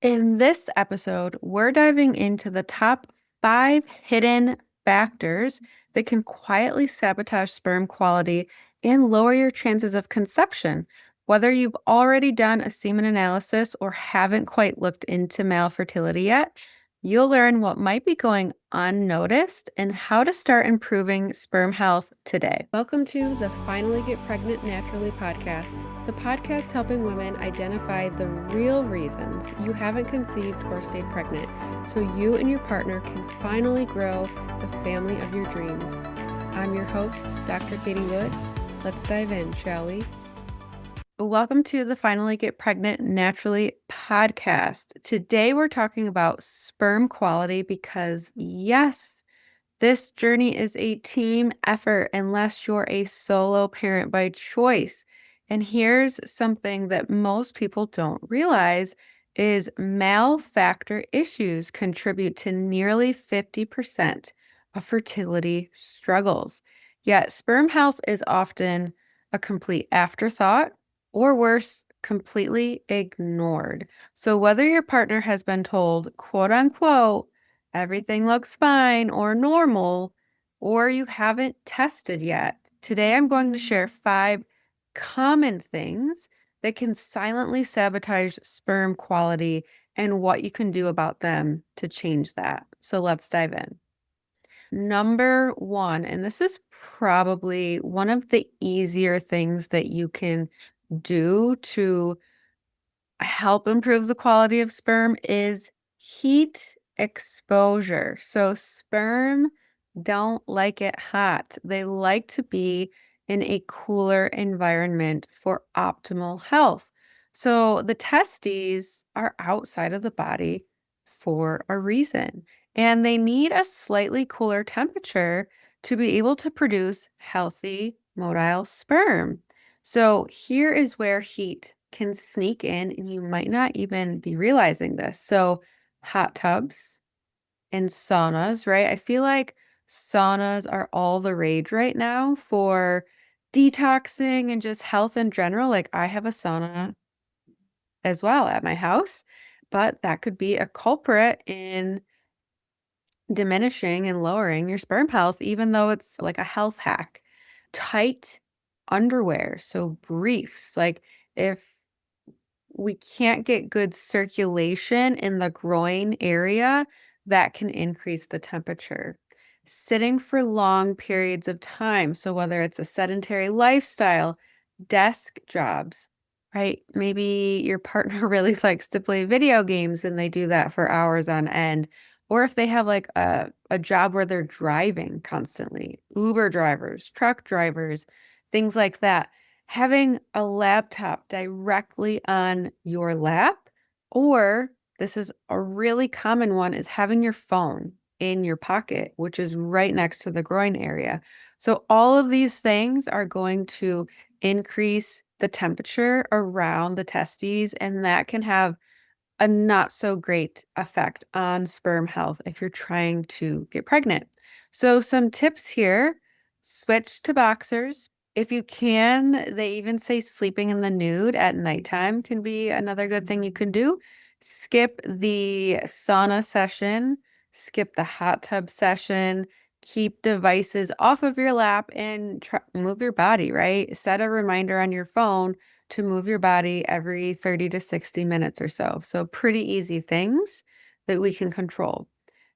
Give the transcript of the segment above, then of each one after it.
In this episode, we're diving into the top 5 hidden factors that can quietly sabotage sperm quality and lower your chances of conception. Whether you've already done a semen analysis or haven't quite looked into male fertility yet, you'll learn what might be going unnoticed and how to start improving sperm health today. Welcome to the Finally Get Pregnant Naturally podcast, the podcast helping women identify the real reasons you haven't conceived or stayed pregnant so you and your partner can finally grow the family of your dreams. I'm your host, Dr. Katie Wood. Let's dive in, shall we? Welcome to the Finally Get Pregnant Naturally podcast. Today we're talking about sperm quality because, yes, this journey is a team effort unless you're a solo parent by choice. And here's something that most people don't realize is male factor issues contribute to nearly 50% of fertility struggles. Yet sperm health is often a complete afterthought, or worse, completely ignored. So whether your partner has been told, quote unquote, everything looks fine or normal, or you haven't tested yet, today I'm going to share 5 common things that can silently sabotage sperm quality and what you can do about them to change that. So let's dive in. Number 1, and this is probably one of the easier things that you can do to help improve the quality of sperm, is heat exposure. So sperm don't like it hot. They like to be in a cooler environment for optimal health. So the testes are outside of the body for a reason, and they need a slightly cooler temperature to be able to produce healthy motile sperm. So here is where heat can sneak in and you might not even be realizing this. So hot tubs and saunas, right? I feel like saunas are all the rage right now for detoxing and just health in general. Like I have a sauna as well at my house, but that could be a culprit in diminishing and lowering your sperm health, even though it's like a health hack. Tight underwear, so briefs. Like if we can't get good circulation in the groin area, that can increase the temperature. Sitting for long periods of time. So whether it's a sedentary lifestyle, desk jobs, right? Maybe your partner really likes to play video games and they do that for hours on end. Or if they have like a job where they're driving constantly, Uber drivers, truck drivers, things like that. Having a laptop directly on your lap, or this is a really common one, is having your phone in your pocket, which is right next to the groin area. So all of these things are going to increase the temperature around the testes, and that can have a not so great effect on sperm health if you're trying to get pregnant. So some tips here: switch to boxers. If you can, they even say sleeping in the nude at nighttime can be another good thing you can do. Skip the sauna session, skip the hot tub session, keep devices off of your lap and move your body, right? Set a reminder on your phone to move your body every 30 to 60 minutes or so. So pretty easy things that we can control.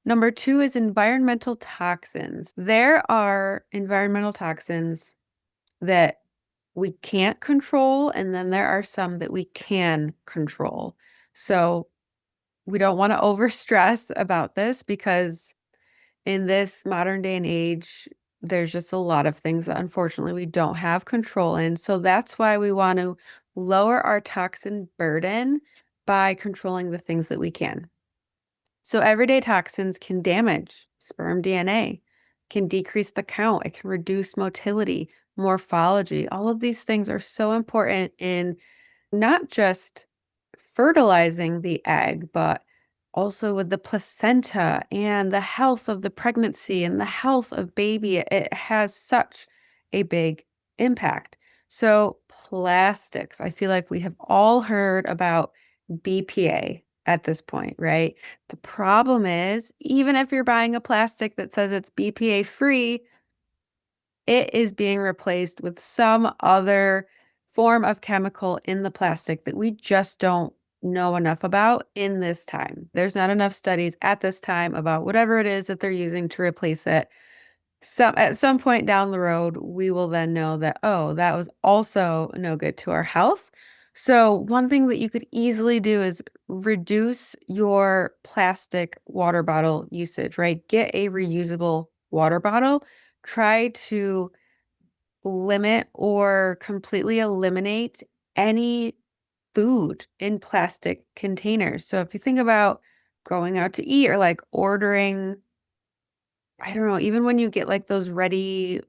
Number 2 is environmental toxins. There are environmental toxins that we can't control, and then there are some that we can control. So we don't want to overstress about this because in this modern day and age, there's just a lot of things that unfortunately we don't have control in. So that's why we want to lower our toxin burden by controlling the things that we can. So everyday toxins can damage sperm DNA, can decrease the count, it can reduce motility, morphology. All of these things are so important in not just fertilizing the egg, but also with the placenta and the health of the pregnancy and the health of baby. It has such a big impact. So plastics, I feel like we have all heard about BPA, at this point, right? The problem is, even if you're buying a plastic that says it's BPA free, it is being replaced with some other form of chemical in the plastic that we just don't know enough about in this time. There's not enough studies at this time about whatever it is that they're using to replace it. At some point down the road, we will then know that, oh, that was also no good to our health. So one thing that you could easily do is reduce your plastic water bottle usage, right? Get a reusable water bottle. Try to limit or completely eliminate any food in plastic containers. So if you think about going out to eat or like ordering, I don't know, even when you get like those ready-made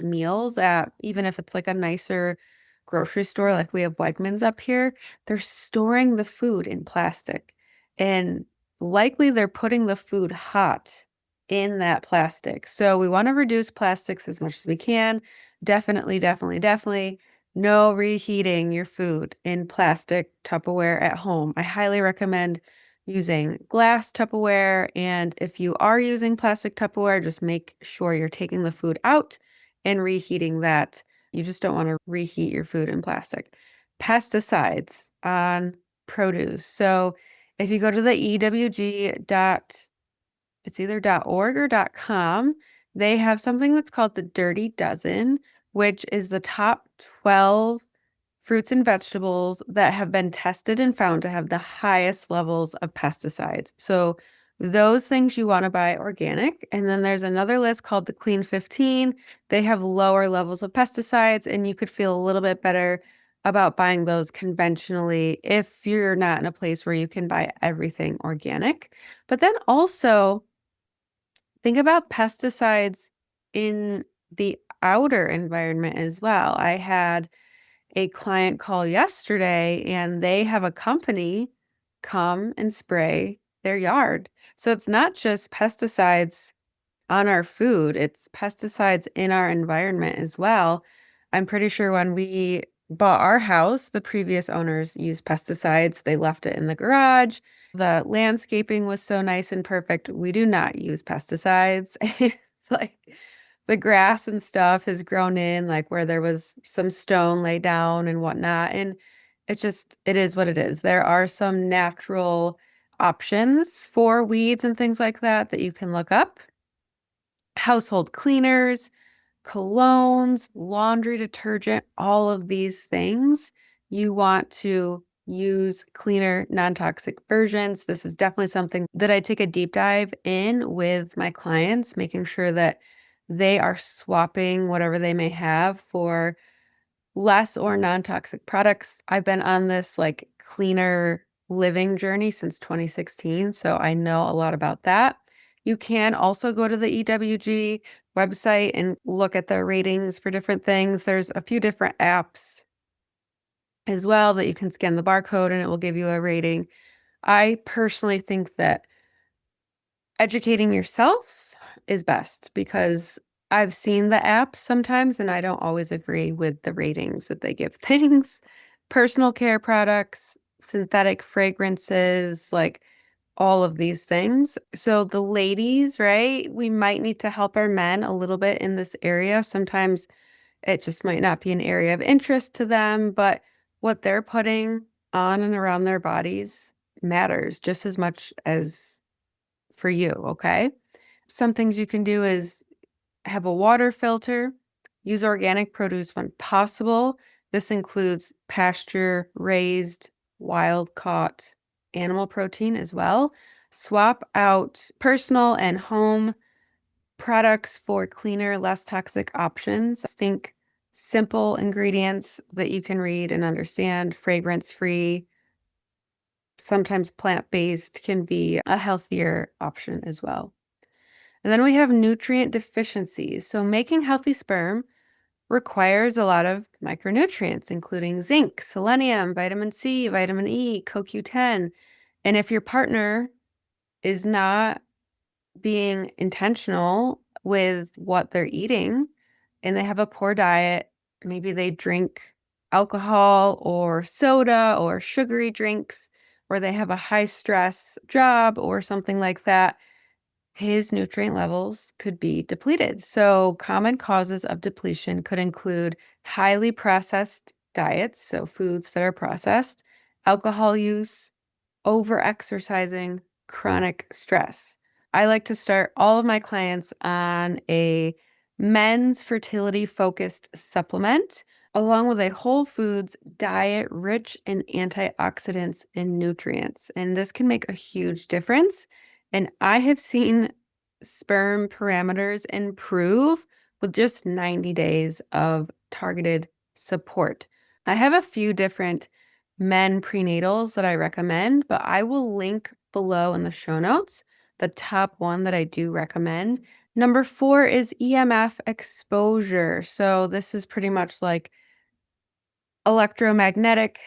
meals at, even if it's like a nicer grocery store, like we have Wegmans up here, they're storing the food in plastic. And likely they're putting the food hot in that plastic. So we want to reduce plastics as much as we can. Definitely, definitely, definitely no reheating your food in plastic Tupperware at home. I highly recommend using glass Tupperware. And if you are using plastic Tupperware, just make sure you're taking the food out and reheating that. You just don't want to reheat your food in plastic. Pesticides on produce. So if you go to the EWG it's either .org or .com, they have something that's called the Dirty Dozen, which is the top 12 fruits and vegetables that have been tested and found to have the highest levels of pesticides. So those things you want to buy organic. And then there's another list called the Clean 15. They have lower levels of pesticides, and you could feel a little bit better about buying those conventionally if you're not in a place where you can buy everything organic. But then also think about pesticides in the outer environment as well. I had a client call yesterday and they have a company come and spray their yard. So it's not just pesticides on our food, it's pesticides in our environment as well. I'm pretty sure when we bought our house, the previous owners used pesticides. They left it in the garage. The landscaping was so nice and perfect. We do not use pesticides. It's like the grass and stuff has grown in, like where there was some stone laid down and whatnot. And it is what it is. There are some natural options for weeds and things like that that you can look up. Household cleaners, colognes, laundry detergent, all of these things, you want to use cleaner, non-toxic versions. This is definitely something that I take a deep dive in with my clients, making sure that they are swapping whatever they may have for less or non-toxic products. I've been on this like cleaner living journey since 2016, so I know a lot about that. You can also go to the EWG website and look at their ratings for different things. There's a few different apps as well that you can scan the barcode and it will give you a rating. I personally think that educating yourself is best because I've seen the apps sometimes and I don't always agree with the ratings that they give things. Personal care products, synthetic fragrances, like all of these things. So the ladies, right? We might need to help our men a little bit in this area. Sometimes it just might not be an area of interest to them, but what they're putting on and around their bodies matters just as much as for you, okay? Some things you can do is have a water filter, use organic produce when possible. This includes pasture raised, wild caught animal protein as well. Swap out personal and home products for cleaner, less toxic options. Think simple ingredients that you can read and understand, fragrance free. Sometimes plant-based can be a healthier option as well. And then we have nutrient deficiencies. So making healthy sperm requires a lot of micronutrients, including zinc, selenium, vitamin C, vitamin E, CoQ10. And if your partner is not being intentional with what they're eating and they have a poor diet, maybe they drink alcohol or soda or sugary drinks, or they have a high stress job or something like that, his nutrient levels could be depleted. So, common causes of depletion could include highly processed diets, so foods that are processed, alcohol use, over exercising, chronic stress. I like to start all of my clients on a men's fertility focused supplement, along with a whole foods diet rich in antioxidants and nutrients. And this can make a huge difference. And I have seen sperm parameters improve with just 90 days of targeted support. I have a few different men prenatals that I recommend, but I will link below in the show notes the top one that I do recommend. Number 4 is EMF exposure. So this is pretty much like electromagnetic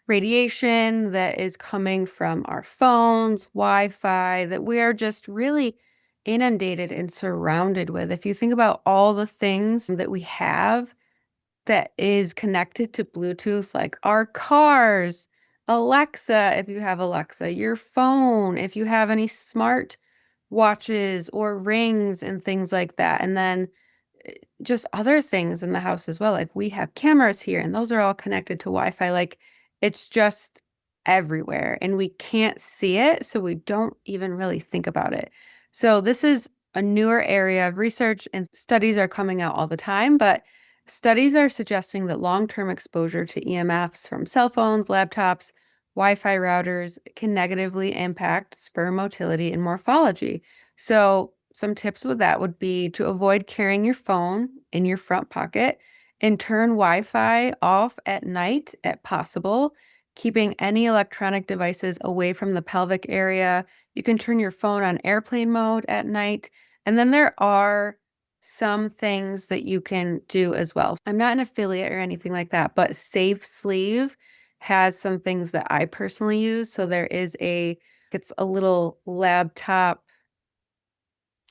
radiation that is coming from our phones, Wi-Fi, that we are just really inundated and surrounded with. If you think about all the things that we have that is connected to Bluetooth, like our cars, Alexa, if you have Alexa, your phone, if you have any smart watches or rings and things like that. And then just other things in the house as well. Like we have cameras here and those are all connected to Wi-Fi. Like it's just everywhere and we can't see it. So we don't even really think about it. So this is a newer area of research and studies are coming out all the time, but studies are suggesting that long-term exposure to EMFs from cell phones, laptops, Wi-Fi routers can negatively impact sperm motility and morphology. So some tips with that would be to avoid carrying your phone in your front pocket and turn Wi-Fi off at night at possible, keeping any electronic devices away from the pelvic area. You can turn your phone on airplane mode at night. And then there are some things that you can do as well. I'm not an affiliate or anything like that, but Safe Sleeve has some things that I personally use. So it's a little laptop.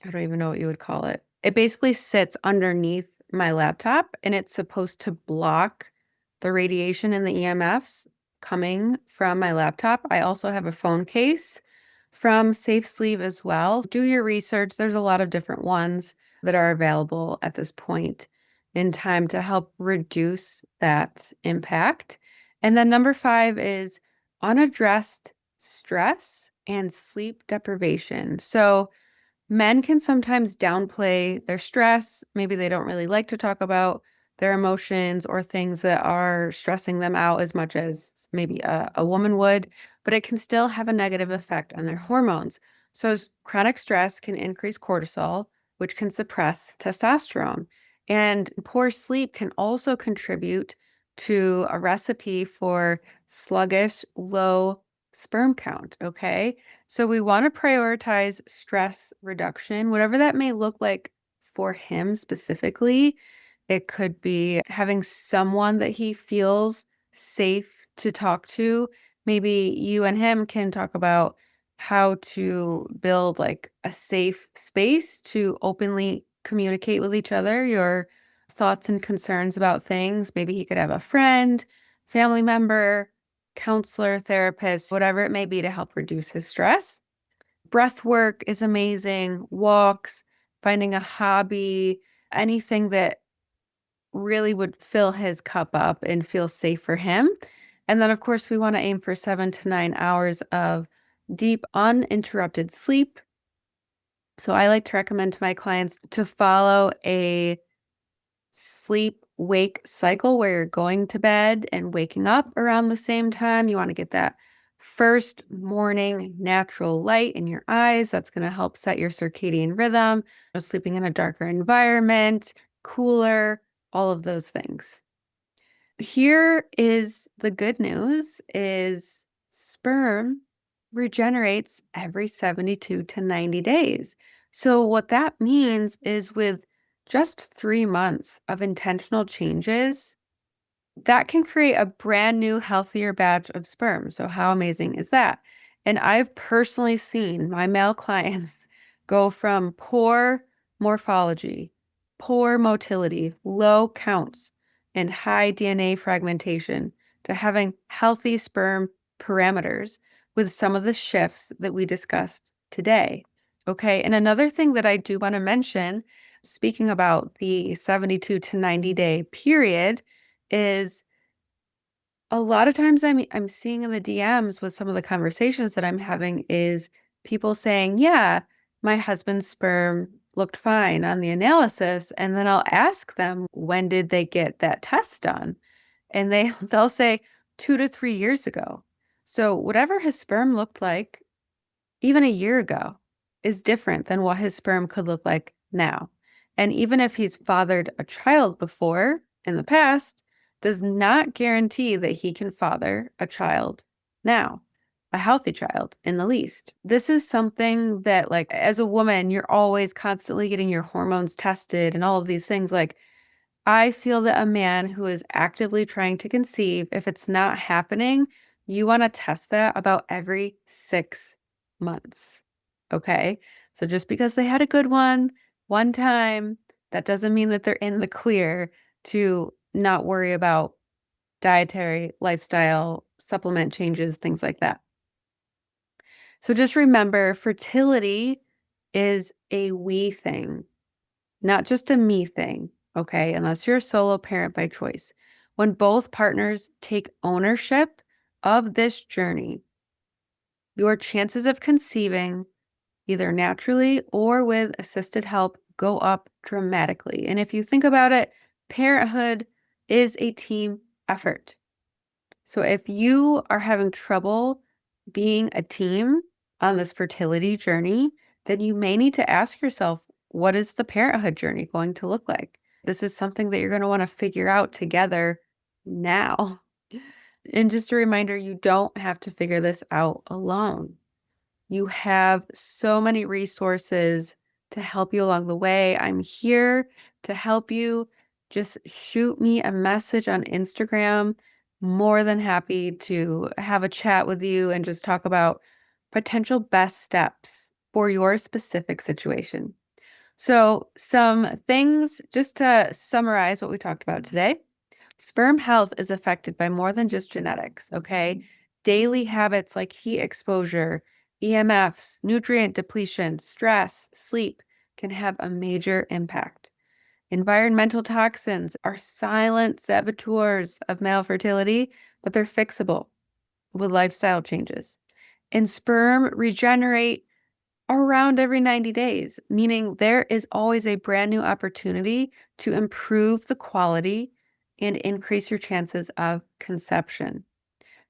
I don't even know what you would call it. It basically sits underneath my laptop and it's supposed to block the radiation and the EMFs coming from my laptop. I also have a phone case from Safe Sleeve as well. Do your research. There's a lot of different ones that are available at this point in time to help reduce that impact. And then number 5 is unaddressed stress and sleep deprivation. So men can sometimes downplay their stress. Maybe they don't really like to talk about their emotions or things that are stressing them out as much as maybe a woman would, but it can still have a negative effect on their hormones. So chronic stress can increase cortisol, which can suppress testosterone. And poor sleep can also contribute to a recipe for sluggish, low sperm count. Okay. So we want to prioritize stress reduction, whatever that may look like for him specifically. It could be having someone that he feels safe to talk to. Maybe you and him can talk about how to build like a safe space to openly communicate with each other your thoughts and concerns about things. Maybe he could have a friend, family member, counselor, therapist, whatever it may be to help reduce his stress. Breath work is amazing, walks, finding a hobby, anything that really would fill his cup up and feel safe for him. And then, of course, we want to aim for 7 to 9 hours of deep, uninterrupted sleep. So I like to recommend to my clients to follow a sleep wake cycle where you're going to bed and waking up around the same time. You want to get that first morning natural light in your eyes. That's going to help set your circadian rhythm. Sleeping in a darker environment, cooler, all of those things. Here is the good news is sperm regenerates every 72 to 90 days. So what that means is with just 3 months of intentional changes, that can create a brand new, healthier batch of sperm. So how amazing is that? And I've personally seen my male clients go from poor morphology, poor motility, low counts, and high DNA fragmentation to having healthy sperm parameters with some of the shifts that we discussed today. Okay. And another thing that I do want to mention, speaking about the 72 to 90-day period, is a lot of times I'm seeing in the DMs with some of the conversations that I'm having is people saying, "Yeah, my husband's sperm looked fine on the analysis." And then I'll ask them, "When did they get that test done?" And they'll say 2 to 3 years ago. So whatever his sperm looked like even a year ago is different than what his sperm could look like now. And even if he's fathered a child before in the past, does not guarantee that he can father a child now, a healthy child in the least. This is something that, like, as a woman, you're always constantly getting your hormones tested and all of these things. Like, I feel that a man who is actively trying to conceive, if it's not happening, you want to test that about every 6 months. Okay. So just because they had a good one time, that doesn't mean that they're in the clear to not worry about dietary, lifestyle, supplement changes, things like that. So just remember, fertility is a we thing, not just a me thing, okay? Unless you're a solo parent by choice. When both partners take ownership of this journey, your chances of conceiving, either naturally or with assisted help, go up dramatically. And if you think about it, parenthood is a team effort. So if you are having trouble being a team on this fertility journey, then you may need to ask yourself, what is the parenthood journey going to look like? This is something that you're going to want to figure out together now. And just a reminder, you don't have to figure this out alone. You have so many resources to help you along the way. I'm here to help you. Just shoot me a message on Instagram. More than happy to have a chat with you and just talk about potential best steps for your specific situation. So, some things just to summarize what we talked about today. Sperm health is affected by more than just genetics, okay? Daily habits like heat exposure, EMFs, nutrient depletion, stress, sleep can have a major impact. Environmental toxins are silent saboteurs of male fertility, but they're fixable with lifestyle changes. And sperm regenerate around every 90 days, meaning there is always a brand new opportunity to improve the quality and increase your chances of conception.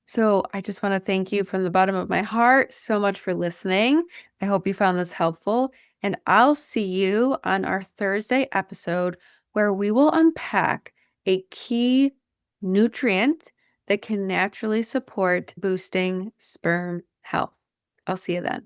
So I just want to thank you from the bottom of my heart so much for listening. I hope you found this helpful, and I'll see you on our Thursday episode where we will unpack a key nutrient that can naturally support boosting sperm health. I'll see you then.